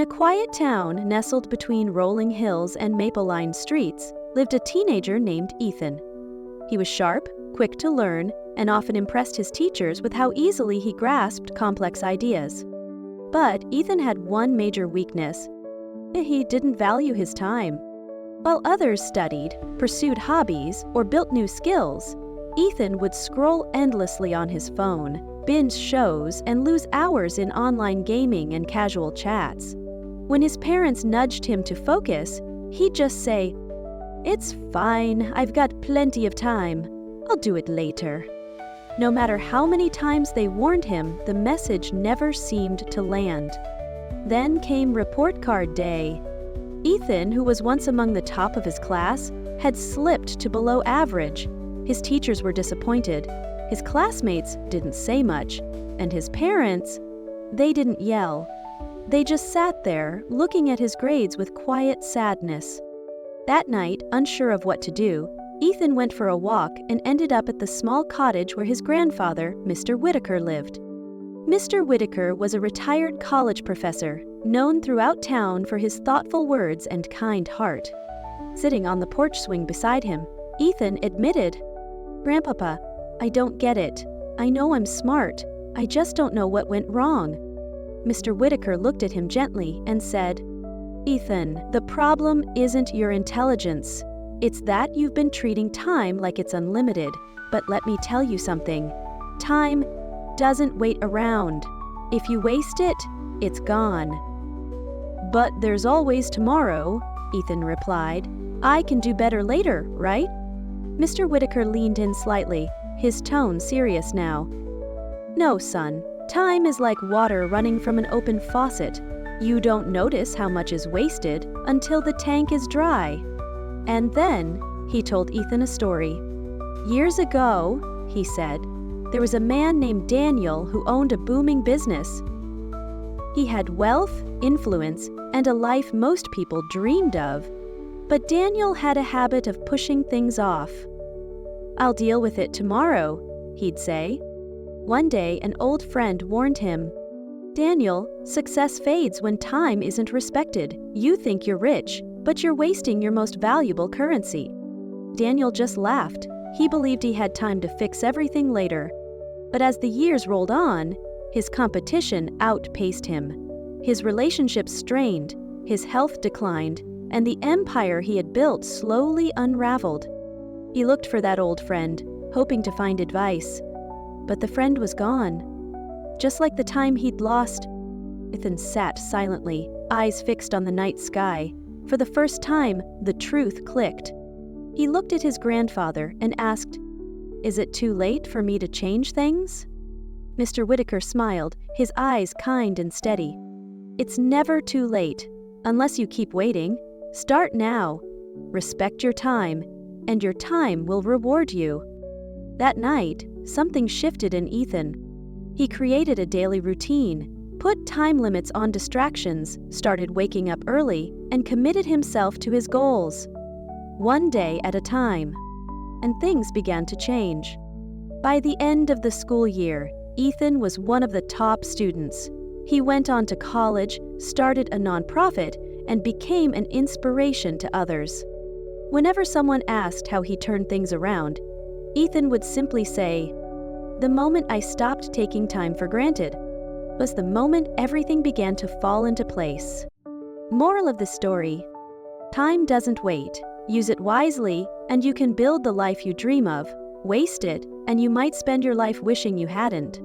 In a quiet town nestled between rolling hills and maple-lined streets lived a teenager named Ethan. He was sharp, quick to learn, and often impressed his teachers with how easily he grasped complex ideas. But Ethan had one major weakness. He didn't value his time. While others studied, pursued hobbies, or built new skills, Ethan would scroll endlessly on his phone, binge shows, and lose hours in online gaming and casual chats. When his parents nudged him to focus, he'd just say, "It's fine, I've got plenty of time. I'll do it later." No matter how many times they warned him, the message never seemed to land. Then came report card day. Ethan, who was once among the top of his class, had slipped to below average. His teachers were disappointed. His classmates didn't say much. And his parents, they didn't yell. They just sat there, looking at his grades with quiet sadness. That night, unsure of what to do, Ethan went for a walk and ended up at the small cottage where his grandfather, Mr. Whitaker, lived. Mr. Whitaker was a retired college professor, known throughout town for his thoughtful words and kind heart. Sitting on the porch swing beside him, Ethan admitted, "Grandpapa, I don't get it. I know I'm smart. I just don't know what went wrong." Mr. Whitaker looked at him gently and said, "Ethan, the problem isn't your intelligence. It's that you've been treating time like it's unlimited. But let me tell you something. Time doesn't wait around. If you waste it, it's gone." "But there's always tomorrow," Ethan replied. "I can do better later, right?" Mr. Whitaker leaned in slightly, his tone serious now. "No, son. Time is like water running from an open faucet. You don't notice how much is wasted until the tank is dry." And then he told Ethan a story. "Years ago," he said, "there was a man named Daniel who owned a booming business. He had wealth, influence, and a life most people dreamed of. But Daniel had a habit of pushing things off. 'I'll deal with it tomorrow,' he'd say. One day, an old friend warned him, 'Daniel, success fades when time isn't respected. You think you're rich, but you're wasting your most valuable currency.' Daniel just laughed. He believed he had time to fix everything later. But as the years rolled on, his competition outpaced him. His relationships strained, his health declined, and the empire he had built slowly unraveled. He looked for that old friend, hoping to find advice. But the friend was gone. Just like the time he'd lost. Ethan sat silently, eyes fixed on the night sky. For the first time, the truth clicked. He looked at his grandfather and asked, "Is it too late for me to change things?" Mr. Whitaker smiled, his eyes kind and steady. "It's never too late, unless you keep waiting. Start now. Respect your time, and your time will reward you." That night, something shifted in Ethan. He created a daily routine, put time limits on distractions, started waking up early, and committed himself to his goals. One day at a time. And things began to change. By the end of the school year, Ethan was one of the top students. He went on to college, started a nonprofit, and became an inspiration to others. Whenever someone asked how he turned things around, Ethan would simply say, "The moment I stopped taking time for granted was the moment everything began to fall into place." Moral of the story: time doesn't wait. Use it wisely, and you can build the life you dream of. Waste it, and you might spend your life wishing you hadn't.